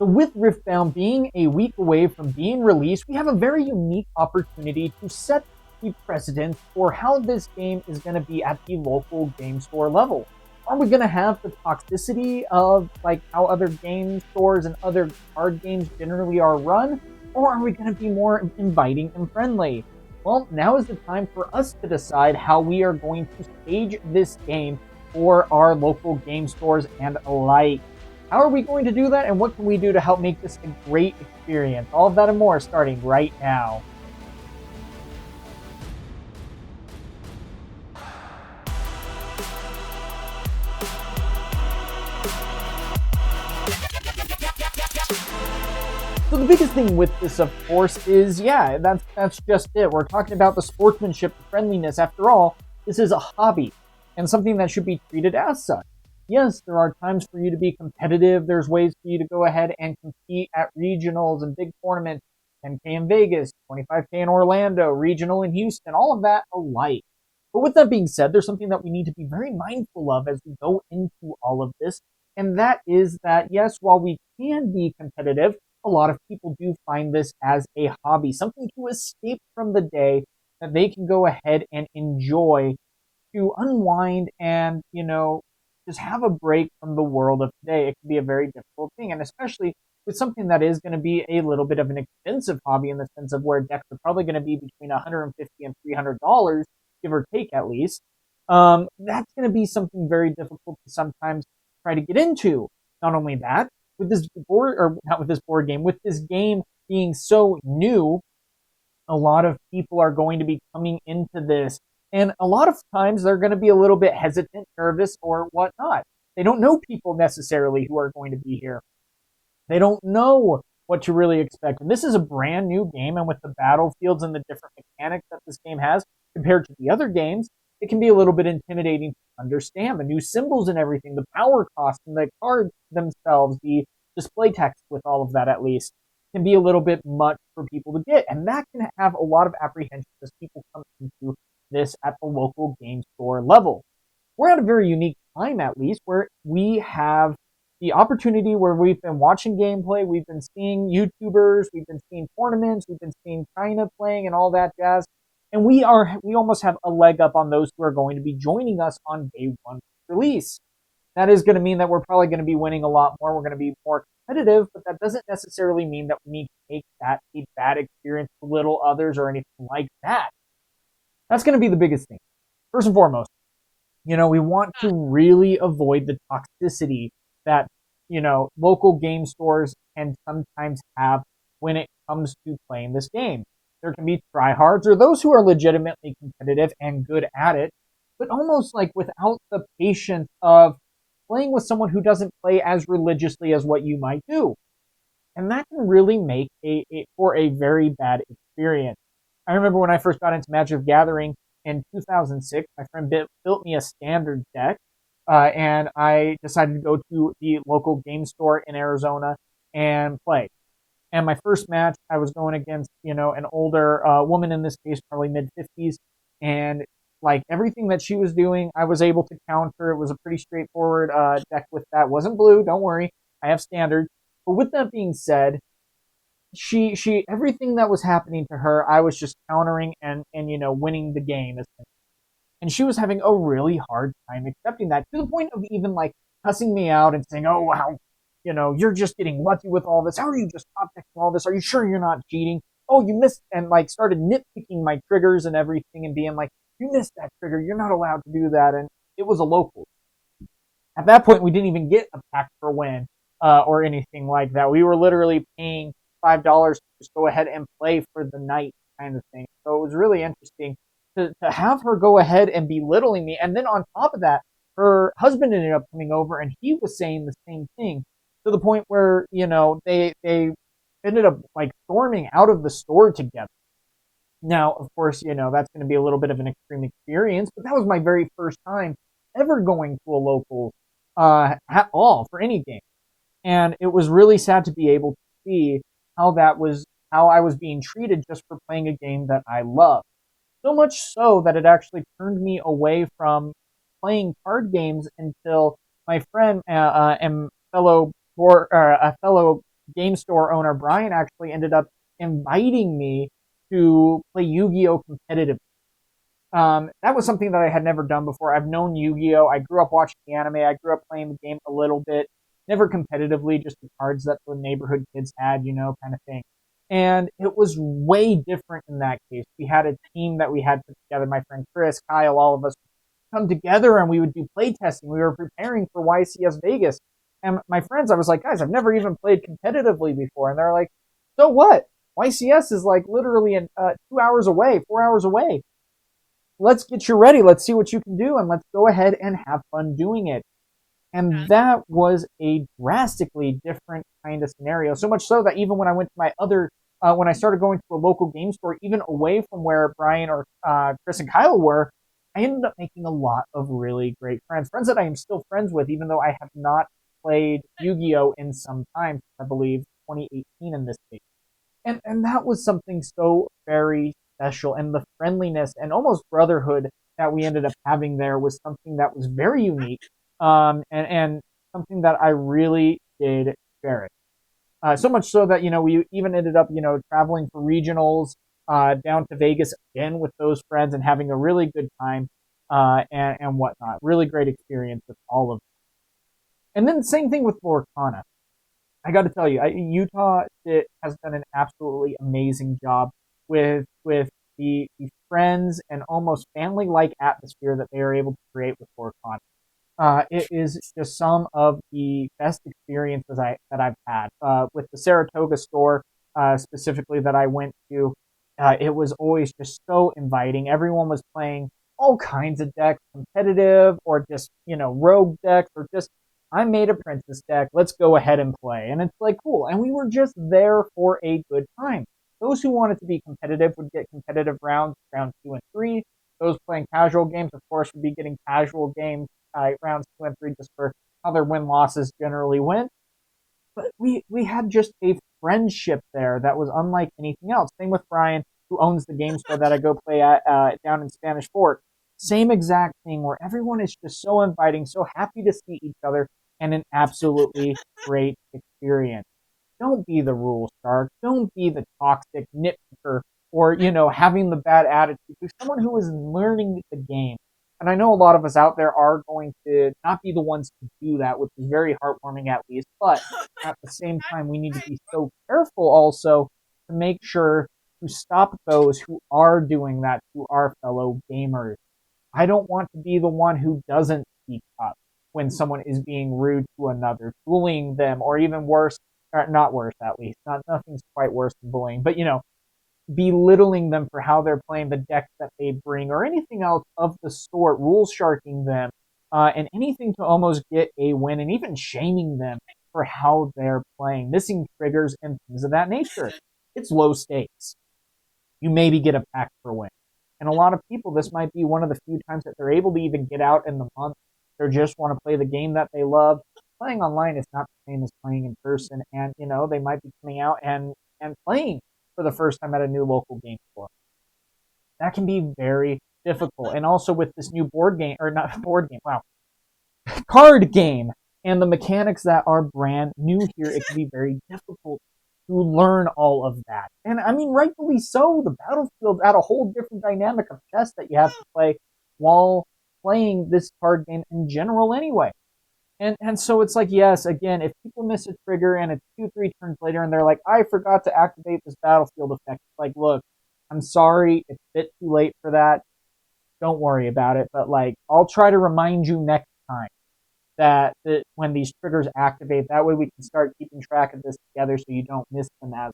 So with Riftbound being a week away from being released, we have a very unique opportunity to set the precedent for how this game is going to be at the local game store level. Are we going to have the toxicity of like how other game stores and other card games generally are run? Or are we going to be more inviting and friendly? Well, now is the time for us to decide how we are going to stage this game for our local game stores and alike. How are we going to do that, and what can we do to help make this a great experience? All of that and more starting right now. So the biggest thing with this, of course, is, yeah, that's just it. We're talking about the sportsmanship, the friendliness. After all, this is a hobby and something that should be treated as such. Yes, there are times for you to be competitive. There's ways for you to go ahead and compete at regionals and big tournaments, 10K in Vegas, 25K in Orlando, regional in Houston, all of that alike. But with that being said, there's something that we need to be very mindful of as we go into all of this. And that is that, yes, while we can be competitive, a lot of people do find this as a hobby, something to escape from the day that they can go ahead and enjoy to unwind and, just have a break from the world of today. It can be a very difficult thing, and especially with something that is going to be a little bit of an expensive hobby in the sense of where decks are probably going to be between $150 and $300, give or take at least. That's going to be something very difficult to sometimes try to get into. Not only that, with this board, or not with this board game, with this game being so new, a lot of people are going to be coming into this. And a lot of times they're going to be a little bit hesitant, nervous, or whatnot. They don't know people necessarily who are going to be here. They don't know what to really expect. And this is a brand new game, and with the battlefields and the different mechanics that this game has compared to the other games, it can be a little bit intimidating to understand the new symbols and everything, the power cost and the cards themselves, the display text with all of that at least can be a little bit much for people to get. And that can have a lot of apprehension as people come into this at the local game store level. We're at a very unique time, at least, where we have the opportunity where we've been watching gameplay, we've been seeing YouTubers, we've been seeing tournaments, we've been seeing China playing and all that jazz. And we almost have a leg up on those who are going to be joining us on day one release. That is going to mean that we're probably going to be winning a lot more. We're going to be more competitive, but that doesn't necessarily mean that we need to make that a bad experience, belittle others, or anything like that. That's going to be the biggest thing. First and foremost, we want to really avoid the toxicity that, local game stores can sometimes have when it comes to playing this game. There can be tryhards or those who are legitimately competitive and good at it, but almost like without the patience of playing with someone who doesn't play as religiously as what you might do. And that can really make for a very bad experience. I remember when I first got into Magic the Gathering in 2006, my friend built me a standard deck, and I decided to go to the local game store in Arizona and play. And my first match, I was going against, an older woman, in this case, probably mid-50s, and like everything that she was doing, I was able to counter. It was a pretty straightforward deck with that. Wasn't blue, don't worry, I have standard. But with that being said, she everything that was happening to her, I was just countering and winning the game. And she was having a really hard time accepting that, to the point of even like cussing me out and saying, "Oh, how you're just getting lucky with all this. How are you just top decking all this? Are you sure you're not cheating? Oh, you missed," and like started nitpicking my triggers and everything and being like, "You missed that trigger. You're not allowed to do that." And it was a local. At that point, we didn't even get a pack for win or anything like that. We were literally paying $5 to just go ahead and play for the night kind of thing. So it was really interesting to have her go ahead and belittling me. And then on top of that, her husband ended up coming over and he was saying the same thing, to the point where, they ended up like storming out of the store together. Now, of course, that's going to be a little bit of an extreme experience, but that was my very first time ever going to a local at all for any game. And it was really sad to be able to see how I was being treated just for playing a game that I love. So much so that it actually turned me away from playing card games until my friend and fellow game store owner Brian actually ended up inviting me to play Yu-Gi-Oh competitively. That was something that I had never done before. I've known Yu-Gi-Oh. I grew up watching the anime. I grew up playing the game a little bit, never competitively, just the cards that the neighborhood kids had, kind of thing. And it was way different in that case. We had a team that we had put together. My friend Chris, Kyle, all of us come together and we would do play testing. We were preparing for YCS Vegas. And my friends, I was like, guys, I've never even played competitively before. And they're like, so what? YCS is like literally 2 hours away, 4 hours away. Let's get you ready. Let's see what you can do, and let's go ahead and have fun doing it. And that was a drastically different kind of scenario. So much so that even when I went to my when I started going to a local game store, even away from where Brian or Chris and Kyle were, I ended up making a lot of really great friends. Friends that I am still friends with, even though I have not played Yu-Gi-Oh! In some time, I believe 2018 in this case. And that was something so very special. And the friendliness and almost brotherhood that we ended up having there was something that was very unique, and something that I really did cherish. So much so that we even ended up traveling for regionals down to Vegas again with those friends and having a really good time and whatnot. Really great experience with all of them. And then same thing with Lorcana. I got to tell you, Utah has done an absolutely amazing job with the friends and almost family like atmosphere that they are able to create with Lorcana. It is just some of the best experiences that I've had with the Saratoga store specifically that I went to. It was always just so inviting. Everyone was playing all kinds of decks, competitive or just rogue decks, or just I made a princess deck. Let's go ahead and play, and it's like cool. And we were just there for a good time. Those who wanted to be competitive would get competitive rounds, round 2 and 3. Those playing casual games, of course, would be getting casual games rounds 2 and 3 just for how their win losses generally went. But we had just a friendship there that was unlike anything else. Same with Brian, who owns the game store that I go play at down in Spanish Fort. Same exact thing where everyone is just so inviting, so happy to see each other, and an absolutely great experience. Don't be the rule shark. Don't be the toxic nitpicker or, having the bad attitude. Be someone who is learning the game. And I know a lot of us out there are going to not be the ones to do that, which is very heartwarming at least. But at the same time, we need to be so careful also to make sure to stop those who are doing that to our fellow gamers. I don't want to be the one who doesn't speak up when someone is being rude to another, bullying them, or even worse, or not worse at least. Nothing's quite worse than bullying, but belittling them for how they're playing the decks that they bring, or anything else of the sort, rule sharking them, and anything to almost get a win, and even shaming them for how they're playing, missing triggers and things of that nature. It's low stakes. You maybe get a pack for a win. And a lot of people, this might be one of the few times that they're able to even get out in the month. They just want to play the game that they love. Playing online is not the same as playing in person, and they might be coming out and playing for the first time at a new local game store. That can be very difficult. And also with this new board game, or not board game, wow, card game, and the mechanics that are brand new here, it can be very difficult to learn all of that. And I mean, rightfully so. The battlefield had a whole different dynamic of chess that you have to play while playing this card game in general anyway. And so it's like, yes, again, if people miss a trigger and it's 2, 3 turns later and they're like, I forgot to activate this battlefield effect. It's like, look, I'm sorry, it's a bit too late for that. Don't worry about it. But like, I'll try to remind you next time that when these triggers activate, that way we can start keeping track of this together so you don't miss them as.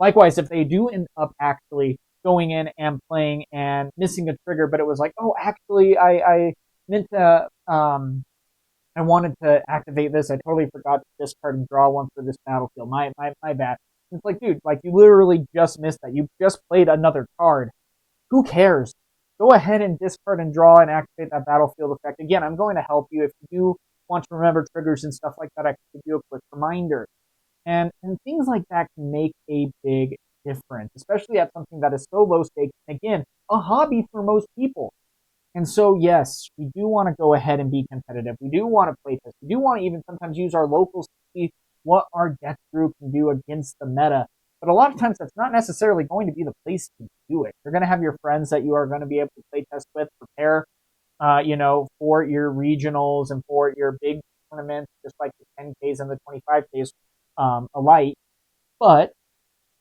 Likewise, if they do end up actually going in and playing and missing a trigger, but it was like, oh, actually, I meant to, I wanted to activate this. I totally forgot to discard and draw one for this battlefield. My bad. It's like, dude, like you literally just missed that. You just played another card. Who cares? Go ahead and discard and draw and activate that battlefield effect. Again, I'm going to help you. If you do want to remember triggers and stuff like that, I can give you a quick reminder. And things like that can make a big difference, especially at something that is so low stakes. Again, a hobby for most people. And so, yes, we do want to go ahead and be competitive. We do want to play test. We do want to even sometimes use our locals to see what our deck crew can do against the meta. But a lot of times that's not necessarily going to be the place to do it. You're going to have your friends that you are going to be able to play test with, prepare, for your regionals and for your big tournaments, just like the 10Ks and the 25Ks alike. But,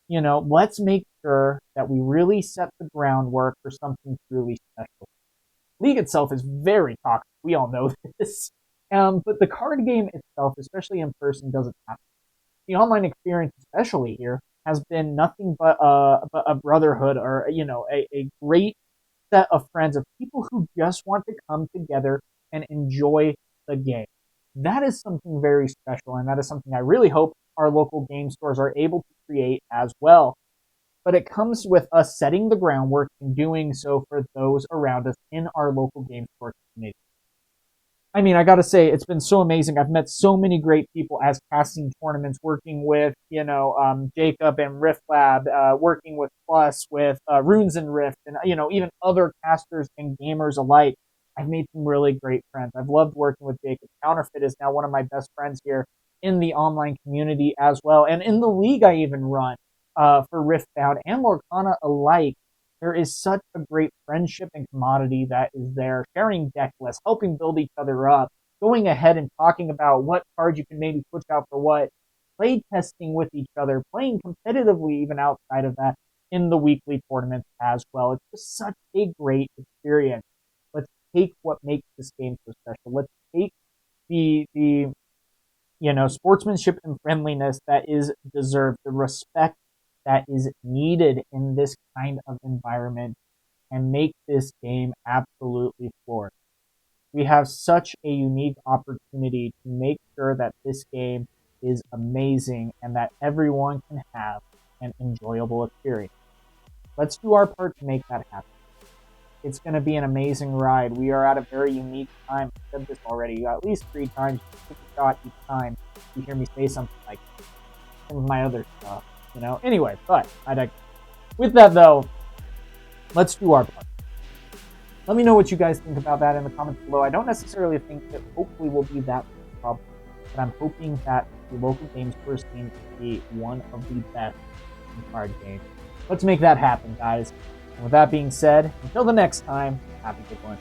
let's make sure that we really set the groundwork for something truly special. League itself is very toxic. We all know this. But the card game itself, especially in person, doesn't happen. The online experience, especially here, has been nothing but a brotherhood or, a great set of friends, of people who just want to come together and enjoy the game. That is something very special, and that is something I really hope our local game stores are able to create as well. But it comes with us setting the groundwork and doing so for those around us in our local game store community. I mean, I gotta say, it's been so amazing. I've met so many great people as casting tournaments, working with, Jacob and Rift Lab, working with Plus, with Runes and Rift, and, even other casters and gamers alike. I've made some really great friends. I've loved working with Jacob. Counterfeit is now one of my best friends here in the online community as well. And in the league I even run for Riftbound and Lorcana alike, there is such a great friendship and commodity that is there, sharing deck lists, helping build each other up, going ahead and talking about what cards you can maybe push out for what, play testing with each other, playing competitively even outside of that in the weekly tournaments as well. It's just such a great experience. Let's take what makes this game so special. Let's take the sportsmanship and friendliness that is deserved, the respect that is needed in this kind of environment, and make this game absolutely flourish. We have such a unique opportunity to make sure that this game is amazing and that everyone can have an enjoyable experience. Let's do our part to make that happen. It's going to be an amazing ride. We are at a very unique time. I've said this already at least 3 times. Take a shot each time you hear me say something like some of my other stuff. Anyway, but with that though, let's do our part. Let me know what you guys think about that in the comments below. I don't necessarily think that hopefully will be that problem, but I'm hoping that the local game store scene will be one of the best in card games. Let's make that happen, guys. And with that being said, until the next time, have a good one.